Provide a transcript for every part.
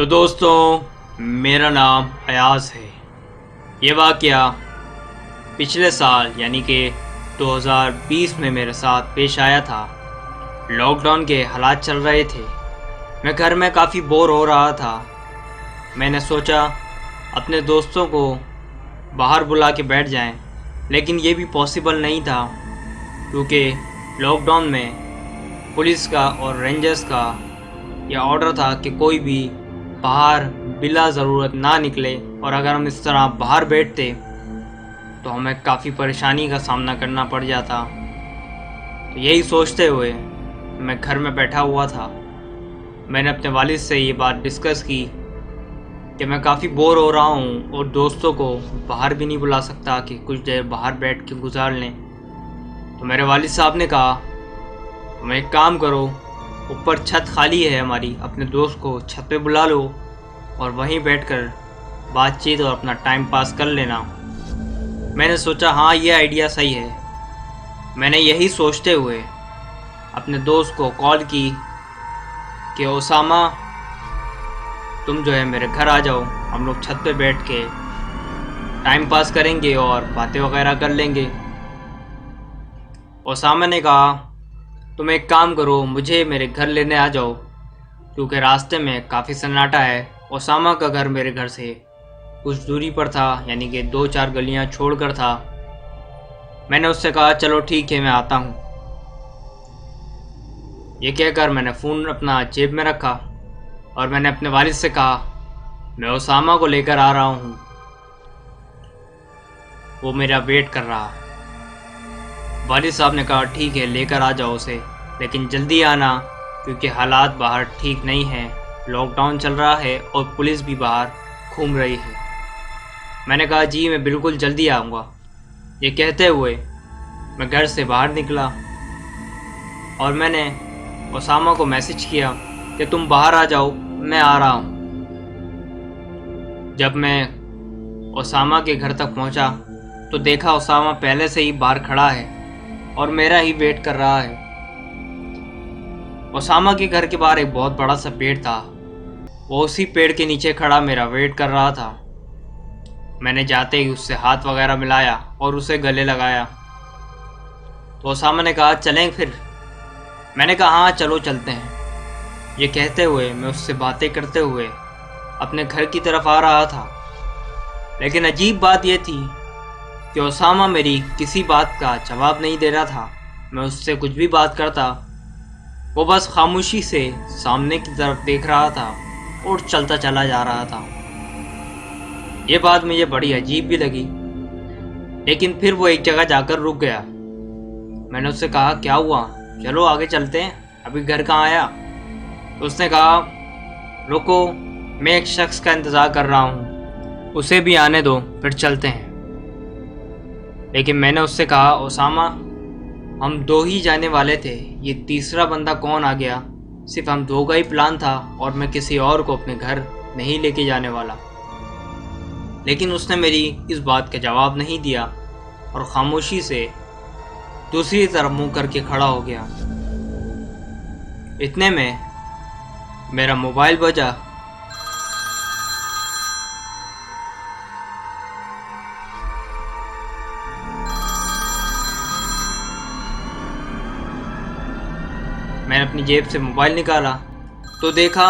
तो दोस्तों, मेरा नाम अयाज़ है। ये वाक़या पिछले साल यानी कि 2020 में मेरे साथ पेश आया था। लॉकडाउन के हालात चल रहे थे। मैं घर में काफ़ी बोर हो रहा था। मैंने सोचा अपने दोस्तों को बाहर बुला के बैठ जाएं, लेकिन ये भी पॉसिबल नहीं था क्योंकि लॉकडाउन में पुलिस का और रेंजर्स का यह ऑर्डर था कि कोई भी बाहर बिला ज़रूरत ना निकले, और अगर हम इस तरह बाहर बैठते तो हमें काफ़ी परेशानी का सामना करना पड़ जाता। तो यही सोचते हुए मैं घर में बैठा हुआ था। मैंने अपने वालिद से ये बात डिस्कस की कि मैं काफ़ी बोर हो रहा हूँ और दोस्तों को बाहर भी नहीं बुला सकता कि कुछ देर बाहर बैठ के गुजार लें। तो मेरे वालिद साहब ने कहा, तुम एक काम करो, ऊपर छत खाली है हमारी, अपने दोस्त को छत पे बुला लो और वहीं बैठकर बातचीत और अपना टाइम पास कर लेना। मैंने सोचा हाँ, ये आइडिया सही है। मैंने यही सोचते हुए अपने दोस्त को कॉल की कि ओसामा, तुम जो है मेरे घर आ जाओ, हम लोग छत पे बैठ के टाइम पास करेंगे और बातें वगैरह कर लेंगे। ओसामा ने कहा, तुम एक काम करो, मुझे मेरे घर लेने आ जाओ क्योंकि रास्ते में काफ़ी सन्नाटा है। ओसामा का घर मेरे घर से कुछ दूरी पर था, यानी कि 2-4 गलियां छोड़कर था। मैंने उससे कहा चलो ठीक है, मैं आता हूँ। ये कहकर मैंने फ़ोन अपना जेब में रखा और मैंने अपने वालिद से कहा, मैं ओसामा को लेकर आ रहा हूँ, वो मेरा वेट कर रहा है। वालिद साहब ने कहा ठीक है, लेकर आ जाओ उसे, लेकिन जल्दी आना क्योंकि हालात बाहर ठीक नहीं हैं, लॉकडाउन चल रहा है और पुलिस भी बाहर घूम रही है। मैंने कहा जी मैं बिल्कुल जल्दी आऊँगा। ये कहते हुए मैं घर से बाहर निकला और मैंने ओसामा को मैसेज किया कि तुम बाहर आ जाओ, मैं आ रहा हूँ। जब मैं ओसामा के घर तक पहुँचा तो देखा ओसामा पहले से ही बाहर खड़ा है और मेरा ही वेट कर रहा है। ओसामा के घर के बाहर एक बहुत बड़ा सा पेड़ था। वो उसी पेड़ के नीचे खड़ा मेरा वेट कर रहा था। मैंने जाते ही उससे हाथ वगैरह मिलाया और उसे गले लगाया। तो ओसामा ने कहा चलें फिर। मैंने कहा हाँ चलो चलते हैं। ये कहते हुए मैं उससे बातें करते हुए अपने घर की तरफ आ रहा था। लेकिन अजीब बात यह थी कि ओसामा मेरी किसी बात का जवाब नहीं दे रहा था। मैं उससे कुछ भी बात करता, वो बस खामोशी से सामने की तरफ देख रहा था और चलता चला जा रहा था। ये बात मुझे बड़ी अजीब भी लगी, लेकिन फिर वो एक जगह जाकर रुक गया। मैंने उससे कहा क्या हुआ, चलो आगे चलते हैं, अभी घर कहाँ आया। तो उसने कहा रुको, मैं एक शख्स का इंतज़ार कर रहा हूँ, उसे भी आने दो फिर चलते हैं। लेकिन मैंने उससे कहा ओसामा, हम 2 ही जाने वाले थे, ये तीसरा बंदा कौन आ गया? सिर्फ हम 2 का ही प्लान था और मैं किसी और को अपने घर नहीं लेके जाने वाला। लेकिन उसने मेरी इस बात का जवाब नहीं दिया और खामोशी से दूसरी तरफ मुंह करके खड़ा हो गया। इतने में मेरा मोबाइल बजा। मैंने अपनी जेब से मोबाइल निकाला तो देखा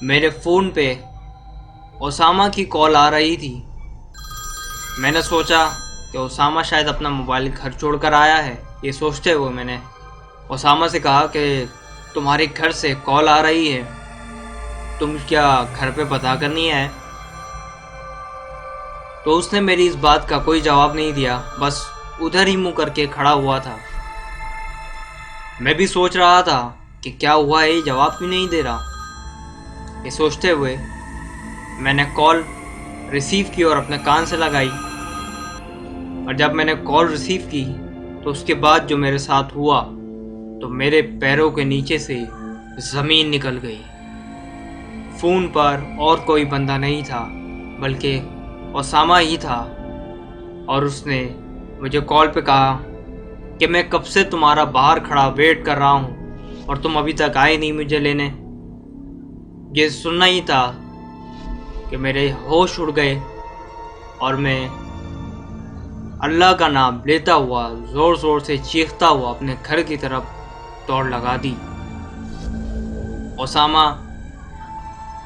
मेरे फ़ोन पे ओसामा की कॉल आ रही थी। मैंने सोचा कि ओसामा शायद अपना मोबाइल घर छोड़कर आया है। ये सोचते हुए मैंने ओसामा से कहा कि तुम्हारे घर से कॉल आ रही है, तुम क्या घर पे पता करनी है? तो उसने मेरी इस बात का कोई जवाब नहीं दिया, बस उधर ही मुंह करके खड़ा हुआ था। मैं भी सोच रहा था कि क्या हुआ है, ये जवाब क्यों नहीं दे रहा। ये सोचते हुए मैंने कॉल रिसीव की और अपने कान से लगाई। और जब मैंने कॉल रिसीव की तो उसके बाद जो मेरे साथ हुआ, तो मेरे पैरों के नीचे से ज़मीन निकल गई। फ़ोन पर और कोई बंदा नहीं था बल्कि ओसामा ही था और उसने मुझे कॉल पे कहा कि मैं कब से तुम्हारा बाहर खड़ा वेट कर रहा हूँ और तुम अभी तक आए नहीं मुझे लेने। ये सुनना ही था कि मेरे होश उड़ गए और मैं अल्लाह का नाम लेता हुआ ज़ोर ज़ोर से चीखता हुआ अपने घर की तरफ दौड़ लगा दी। ओसामा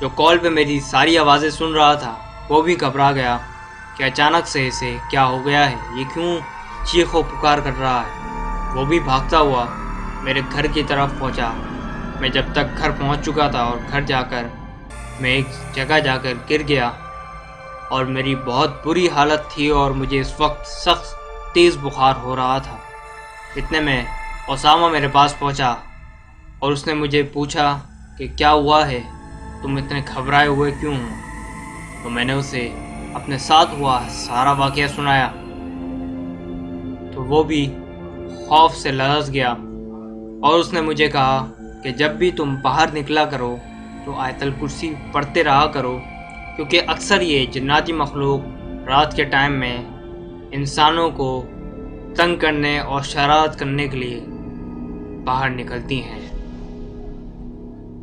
जो कॉल पे मेरी सारी आवाज़ें सुन रहा था वो भी घबरा गया कि अचानक से इसे क्या हो गया है, ये क्यों चीखो पुकार कर रहा है। वो भी भागता हुआ मेरे घर की तरफ पहुंचा। मैं जब तक घर पहुंच चुका था और घर जाकर मैं एक जगह जाकर गिर गया और मेरी बहुत बुरी हालत थी और मुझे इस वक्त सख्त तेज़ बुखार हो रहा था। इतने में ओसामा मेरे पास पहुंचा और उसने मुझे पूछा कि क्या हुआ है, तुम इतने घबराए हुए क्यों हो। तो मैंने उसे अपने साथ हुआ सारा वाक़या सुनाया तो वो भी खौफ से लरज़ गया और उसने मुझे कहा कि जब भी तुम बाहर निकला करो तो आयतल कुर्सी पढ़ते रहा करो, क्योंकि अक्सर ये जिन्नाती मखलूक रात के टाइम में इंसानों को तंग करने और शरारत करने के लिए बाहर निकलती हैं।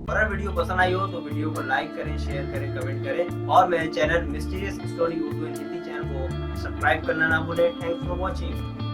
अगर वीडियो पसंद आई हो तो वीडियो को लाइक करें, शेयर करें, कमेंट करें और मेरे channel mysterious story Urdu Hindi channel को सब्सक्राइब करना ना भूलें। Thanks for watching.